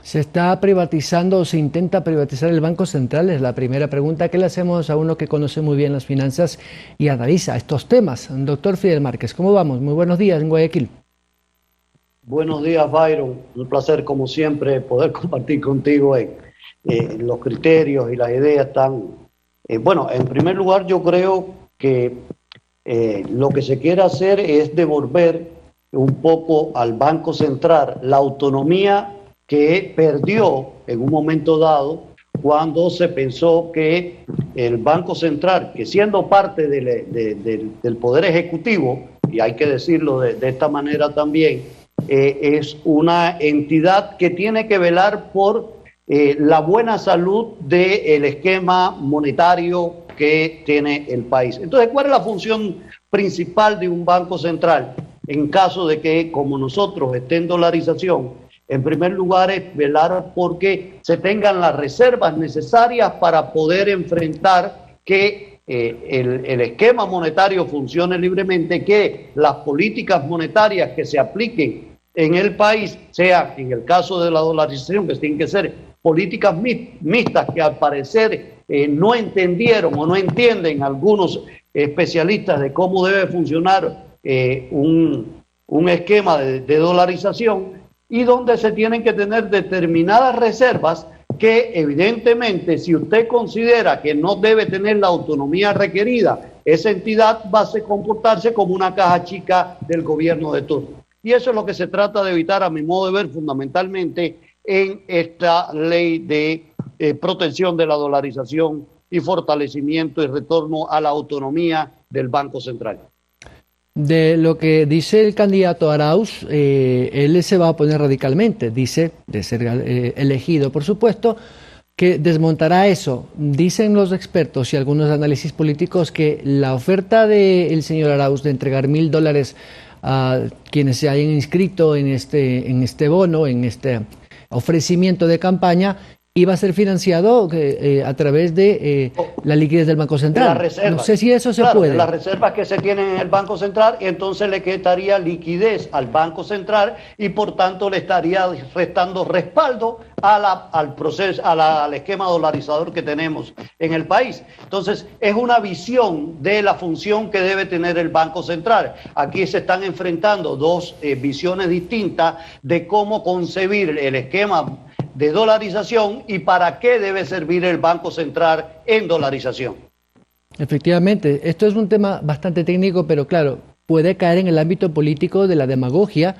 ¿Se está privatizando o se intenta privatizar el Banco Central? Es la primera pregunta que le hacemos a uno que conoce muy bien las finanzas y analiza estos temas. Doctor Fidel Márquez, ¿cómo vamos? Muy buenos días en Guayaquil. Buenos días, Byron. Un placer, como siempre, poder compartir contigo los criterios y las ideas tan... bueno, en primer lugar, yo creo que lo que se quiere hacer es devolver un poco al Banco Central la autonomía que perdió en un momento dado cuando se pensó que el Banco Central, que siendo parte del Poder Ejecutivo, y hay que decirlo de esta manera también, es una entidad que tiene que velar por la buena salud del esquema monetario que tiene el país. Entonces, ¿cuál es la función principal de un banco central en caso de que, como nosotros, esté en dolarización? En primer lugar, es velar porque se tengan las reservas necesarias para poder enfrentar que el esquema monetario funcione libremente, que las políticas monetarias que se apliquen en el país, sea en el caso de la dolarización, que tienen que ser políticas mixtas que al parecer no entendieron o no entienden algunos especialistas de cómo debe funcionar un esquema de dolarización, y donde se tienen que tener determinadas reservas que evidentemente, si usted considera que no debe tener la autonomía requerida, esa entidad va a comportarse como una caja chica del gobierno de turno. Y eso es lo que se trata de evitar, a mi modo de ver, fundamentalmente en esta ley de protección de la dolarización y fortalecimiento y retorno a la autonomía del Banco Central. De lo que dice el candidato Arauz, él se va a oponer radicalmente, dice, de ser elegido, por supuesto, que desmontará eso. Dicen los expertos y algunos análisis políticos que la oferta del señor Arauz de entregar $1.000 a quienes se hayan inscrito en este bono, en este ofrecimiento de campaña, iba a ser financiado a través de la liquidez del Banco Central. No sé si eso se puede. De las reservas que se tienen en el Banco Central, y entonces le quitaría liquidez al Banco Central y por tanto le estaría restando respaldo al proceso, al esquema dolarizador que tenemos en el país. Entonces es una visión de la función que debe tener el Banco Central. Aquí se están enfrentando dos visiones distintas de cómo concebir el esquema de dolarización y para qué debe servir el Banco Central en dolarización. Efectivamente, esto es un tema bastante técnico, pero claro, puede caer en el ámbito político de la demagogia.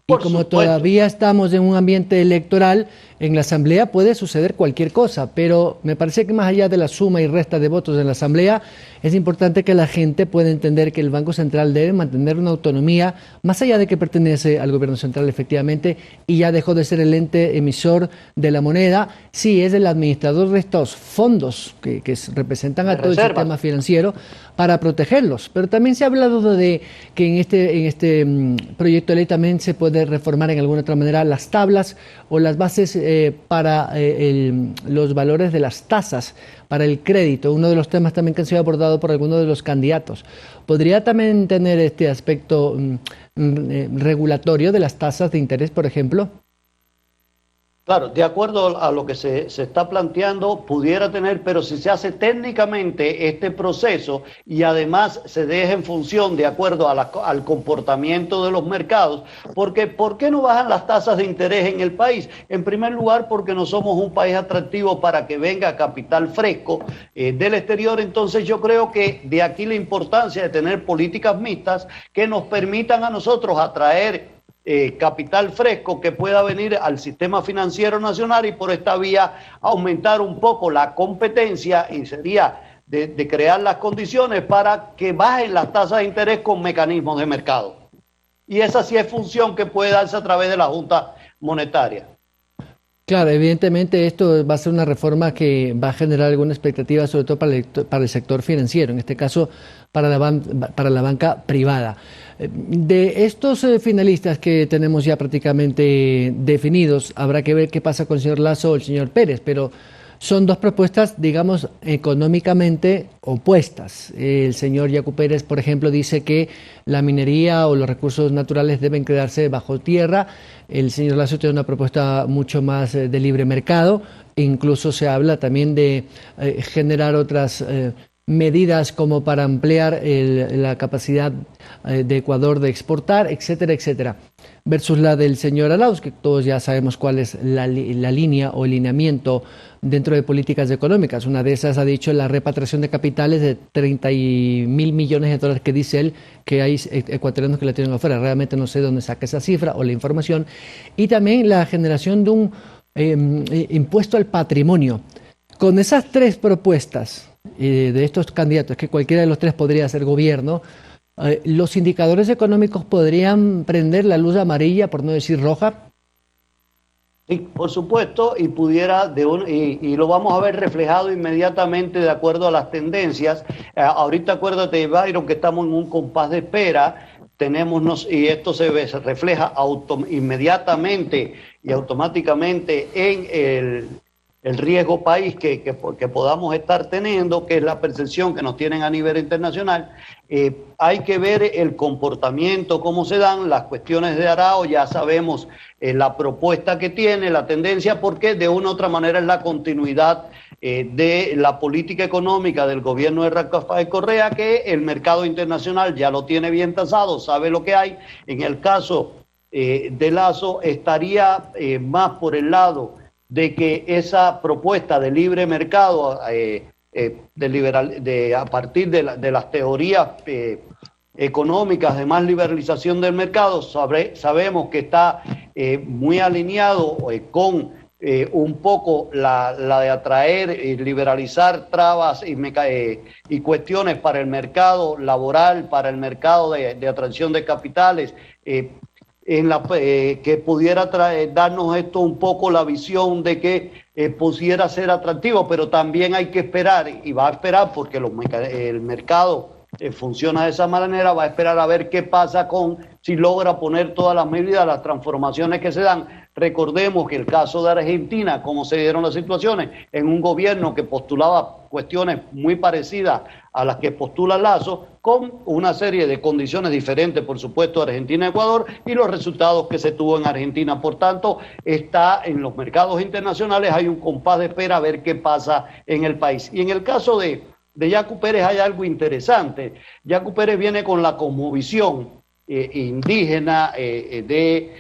Y como todavía estamos en un ambiente electoral, en la Asamblea puede suceder cualquier cosa, pero me parece que más allá de la suma y resta de votos en la Asamblea, es importante que la gente pueda entender que el Banco Central debe mantener una autonomía, más allá de que pertenece al gobierno central efectivamente, y ya dejó de ser el ente emisor de la moneda, sí es el administrador de estos fondos que representan a todo el sistema financiero para protegerlos. Pero también se ha hablado de que en este proyecto de ley también se puede reformar en alguna otra manera las tablas o las bases para los valores de las tasas para el crédito, uno de los temas también que han sido abordados por algunos de los candidatos. ¿Podría también tener este aspecto regulatorio de las tasas de interés, por ejemplo? Claro, de acuerdo a lo que se está planteando, pudiera tener, pero si se hace técnicamente este proceso y además se deja en función de acuerdo al comportamiento de los mercados, porque ¿por qué no bajan las tasas de interés en el país? En primer lugar, porque no somos un país atractivo para que venga capital fresco del exterior. Entonces yo creo que de aquí la importancia de tener políticas mixtas que nos permitan a nosotros atraer capital fresco que pueda venir al sistema financiero nacional y por esta vía aumentar un poco la competencia, y sería de crear las condiciones para que bajen las tasas de interés con mecanismos de mercado. Y esa sí es función que puede darse a través de la Junta Monetaria. Claro, evidentemente esto va a ser una reforma que va a generar alguna expectativa, sobre todo para el sector financiero, en este caso para la banca privada. De estos finalistas que tenemos ya prácticamente definidos, habrá que ver qué pasa con el señor Lasso o el señor Pérez, pero son dos propuestas, digamos, económicamente opuestas. El señor Yacu Pérez, por ejemplo, dice que la minería o los recursos naturales deben quedarse bajo tierra. El señor Lasso tiene una propuesta mucho más de libre mercado. Incluso se habla también de generar otras medidas como para ampliar la capacidad de Ecuador de exportar, etcétera, etcétera. Versus la del señor Arauz, que todos ya sabemos cuál es la línea o el lineamiento dentro de políticas económicas. Una de esas ha dicho la repatriación de capitales de 30.000 millones de dólares que dice él que hay ecuatorianos que la tienen afuera. Realmente no sé dónde saca esa cifra o la información. Y también la generación de un impuesto al patrimonio. Con esas tres propuestas de estos candidatos, que cualquiera de los tres podría ser gobierno, los indicadores económicos podrían prender la luz amarilla, por no decir roja. Sí, por supuesto, y pudiera y lo vamos a ver reflejado inmediatamente de acuerdo a las tendencias. Ahorita acuérdate, Byron, que estamos en un compás de espera. Y esto se refleja inmediatamente y automáticamente en el riesgo país que podamos estar teniendo, que es la percepción que nos tienen a nivel internacional. Hay que ver el comportamiento, cómo se dan las cuestiones de Arao. Ya sabemos la propuesta que tiene, la tendencia, porque de una u otra manera es la continuidad de la política económica del gobierno de Rafael Correa, que el mercado internacional ya lo tiene bien tasado, sabe lo que hay. En el caso de Lasso estaría más por el lado de que esa propuesta de libre mercado a partir de las teorías económicas de más liberalización del mercado, sabemos que está muy alineado con un poco la de atraer y liberalizar trabas y cuestiones para el mercado laboral, para el mercado de atracción de capitales, que pudiera darnos esto un poco la visión de que pudiera ser atractivo, pero también hay que esperar, y va a esperar porque el mercado funciona de esa manera, va a esperar a ver qué pasa si logra poner todas las medidas, las transformaciones que se dan. Recordemos que el caso de Argentina, cómo se dieron las situaciones, en un gobierno que postulaba cuestiones muy parecidas a las que postula Lasso, con una serie de condiciones diferentes, por supuesto, Argentina y Ecuador, y los resultados que se tuvo en Argentina. Por tanto, está en los mercados internacionales, hay un compás de espera a ver qué pasa en el país. Y en el caso de Yacu Pérez hay algo interesante. Yacu Pérez viene con la cosmovisión indígena de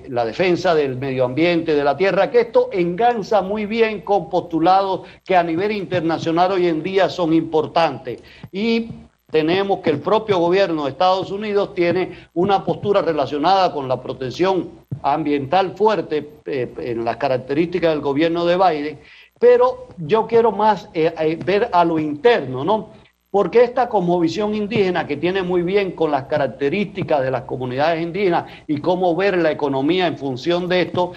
la defensa del medio ambiente, de la tierra, que esto enganza muy bien con postulados que a nivel internacional hoy en día son importantes. Y tenemos que el propio gobierno de Estados Unidos tiene una postura relacionada con la protección ambiental fuerte en las características del gobierno de Biden, pero yo quiero más ver a lo interno, ¿no? Porque esta cosmovisión indígena, que tiene muy bien con las características de las comunidades indígenas y cómo ver la economía en función de esto,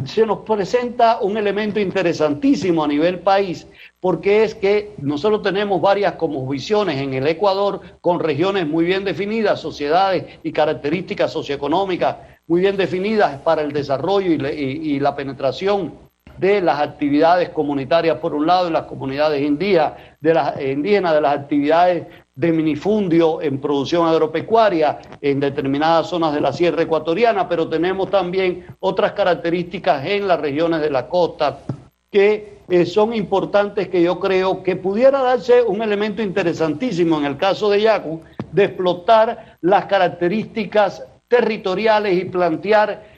se nos presenta un elemento interesantísimo a nivel país, porque es que nosotros tenemos varias cosmovisiones en el Ecuador con regiones muy bien definidas, sociedades y características socioeconómicas muy bien definidas para el desarrollo y la penetración de las actividades comunitarias por un lado, y las comunidades indígenas, de las actividades de minifundio en producción agropecuaria en determinadas zonas de la sierra ecuatoriana, pero tenemos también otras características en las regiones de la costa que son importantes, que yo creo que pudiera darse un elemento interesantísimo en el caso de Yacu, de explotar las características territoriales y plantear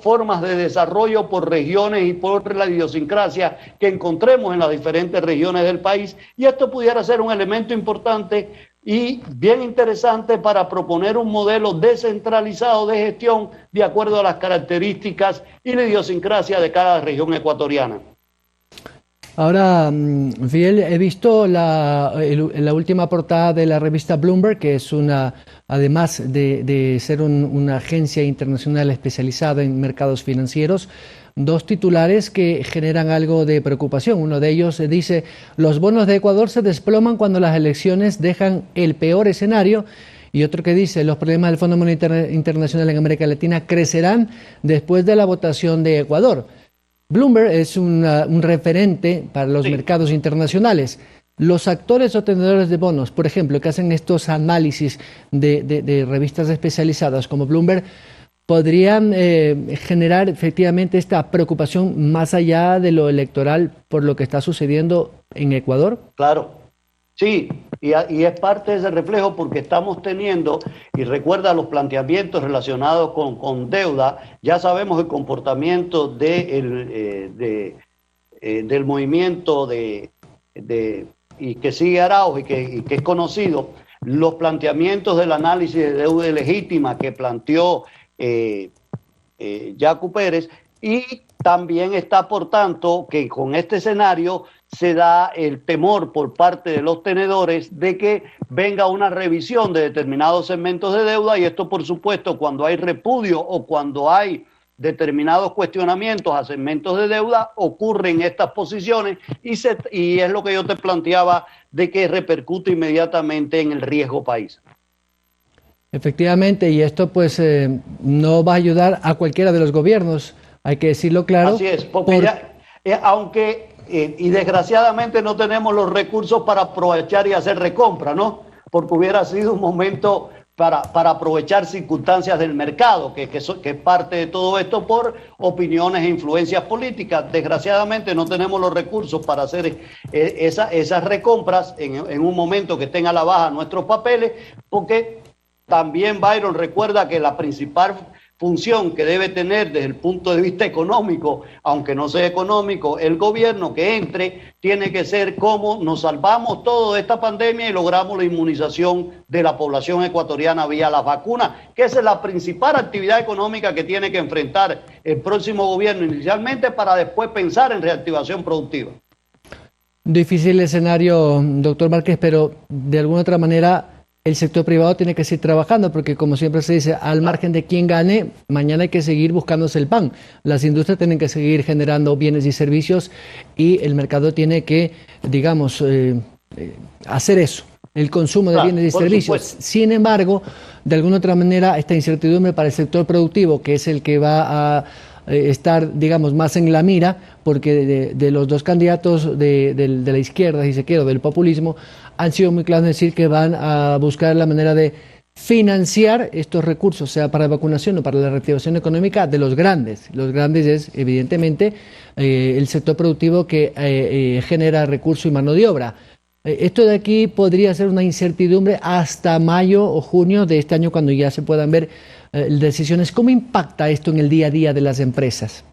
formas de desarrollo por regiones y por la idiosincrasia que encontremos en las diferentes regiones del país, y esto pudiera ser un elemento importante y bien interesante para proponer un modelo descentralizado de gestión de acuerdo a las características y la idiosincrasia de cada región ecuatoriana. Ahora, Fidel, he visto la última portada de la revista Bloomberg, que es además de ser una agencia internacional especializada en mercados financieros, dos titulares que generan algo de preocupación. Uno de ellos dice: los bonos de Ecuador se desploman cuando las elecciones dejan el peor escenario. Y otro que dice: los problemas del Fondo Monetario Internacional en América Latina crecerán después de la votación de Ecuador. Bloomberg es un referente para los mercados internacionales. Los actores o tenedores de bonos, por ejemplo, que hacen estos análisis de revistas especializadas como Bloomberg, podrían generar efectivamente esta preocupación más allá de lo electoral por lo que está sucediendo en Ecuador. Claro, sí, y es parte de ese reflejo porque estamos teniendo, y recuerda los planteamientos relacionados con deuda, ya sabemos el comportamiento del movimiento y que sigue Arauz y que es conocido, los planteamientos del análisis de deuda legítima que planteó Yacu Pérez, y también está, por tanto, que con este escenario se da el temor por parte de los tenedores de que venga una revisión de determinados segmentos de deuda, y esto, por supuesto, cuando hay repudio o cuando hay determinados cuestionamientos a segmentos de deuda, ocurren estas posiciones y es lo que yo te planteaba de que repercute inmediatamente en el riesgo país. Efectivamente, y esto pues no va a ayudar a cualquiera de los gobiernos, hay que decirlo claro. Así es, porque aunque y desgraciadamente no tenemos los recursos para aprovechar y hacer recompra, ¿no? Porque hubiera sido un momento para aprovechar circunstancias del mercado, que es parte de todo esto por opiniones e influencias políticas. Desgraciadamente no tenemos los recursos para hacer esas recompras en un momento que estén a la baja nuestros papeles, porque también, Byron, recuerda que la principal función que debe tener desde el punto de vista económico, aunque no sea económico, el gobierno que entre, tiene que ser cómo nos salvamos todo de esta pandemia y logramos la inmunización de la población ecuatoriana vía las vacunas, que esa es la principal actividad económica que tiene que enfrentar el próximo gobierno inicialmente para después pensar en reactivación productiva. Difícil escenario, doctor Márquez, pero de alguna otra manera el sector privado tiene que seguir trabajando porque, como siempre se dice, al margen de quien gane, mañana hay que seguir buscándose el pan. Las industrias tienen que seguir generando bienes y servicios y el mercado tiene que, digamos, hacer eso, el consumo de bienes y servicios. Supuesto. Sin embargo, de alguna otra manera, esta incertidumbre para el sector productivo, que es el que va a estar, digamos, más en la mira, porque de los dos candidatos de la izquierda, si se quiere, del populismo, han sido muy claros en decir que van a buscar la manera de financiar estos recursos, sea para vacunación o para la reactivación económica de los grandes. Los grandes es, evidentemente, el sector productivo que genera recursos y mano de obra. Esto de aquí podría ser una incertidumbre hasta mayo o junio de este año, cuando ya se puedan ver decisiones. ¿Cómo impacta esto en el día a día de las empresas?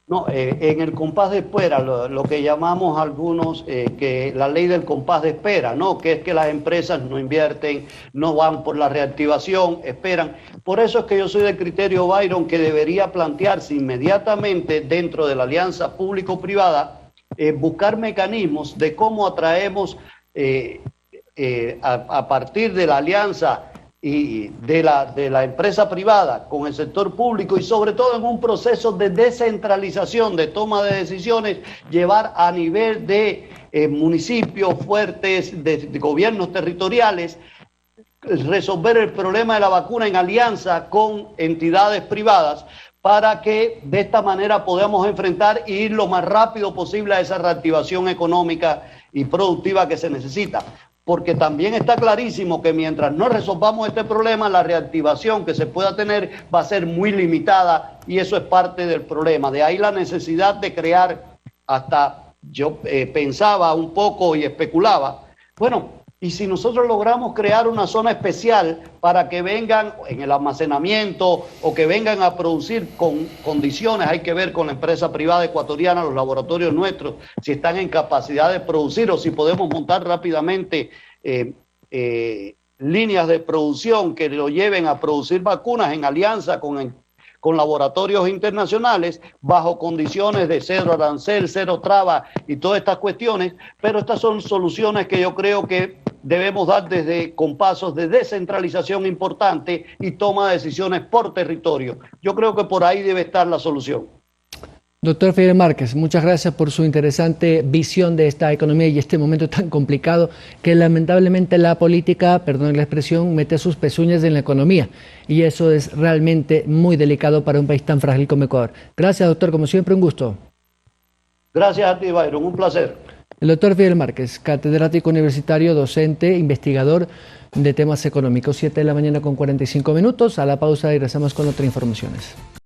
No, en el compás de espera, lo que llamamos algunos que la ley del compás de espera, ¿no? Que es que las empresas no invierten, no van por la reactivación, esperan. Por eso es que yo soy del criterio, Byron, que debería plantearse inmediatamente dentro de la alianza público-privada, buscar mecanismos de cómo atraemos a partir de la alianza y de la empresa privada con el sector público, y sobre todo en un proceso de descentralización de toma de decisiones, llevar a nivel de municipios fuertes, de gobiernos territoriales, resolver el problema de la vacuna en alianza con entidades privadas, para que de esta manera podamos enfrentar y ir lo más rápido posible a esa reactivación económica y productiva que se necesita. Porque también está clarísimo que mientras no resolvamos este problema, la reactivación que se pueda tener va a ser muy limitada, y eso es parte del problema. De ahí la necesidad de crear, hasta yo pensaba un poco y especulaba, bueno, y si nosotros logramos crear una zona especial para que vengan en el almacenamiento o que vengan a producir con condiciones, hay que ver con la empresa privada ecuatoriana, los laboratorios nuestros, si están en capacidad de producir o si podemos montar rápidamente líneas de producción que lo lleven a producir vacunas en alianza con laboratorios internacionales, bajo condiciones de cero arancel, cero traba y todas estas cuestiones, pero estas son soluciones que yo creo que debemos dar con pasos de descentralización importante y toma de decisiones por territorio. Yo creo que por ahí debe estar la solución. Doctor Fidel Márquez, muchas gracias por su interesante visión de esta economía y este momento tan complicado que lamentablemente la política, perdón la expresión, mete sus pezuñas en la economía, y eso es realmente muy delicado para un país tan frágil como Ecuador. Gracias, doctor, como siempre, un gusto. Gracias a ti, Byron, un placer. El doctor Fidel Márquez, catedrático universitario, docente, investigador de temas económicos, 7 de la mañana con 45 minutos. A la pausa y regresamos con otras informaciones.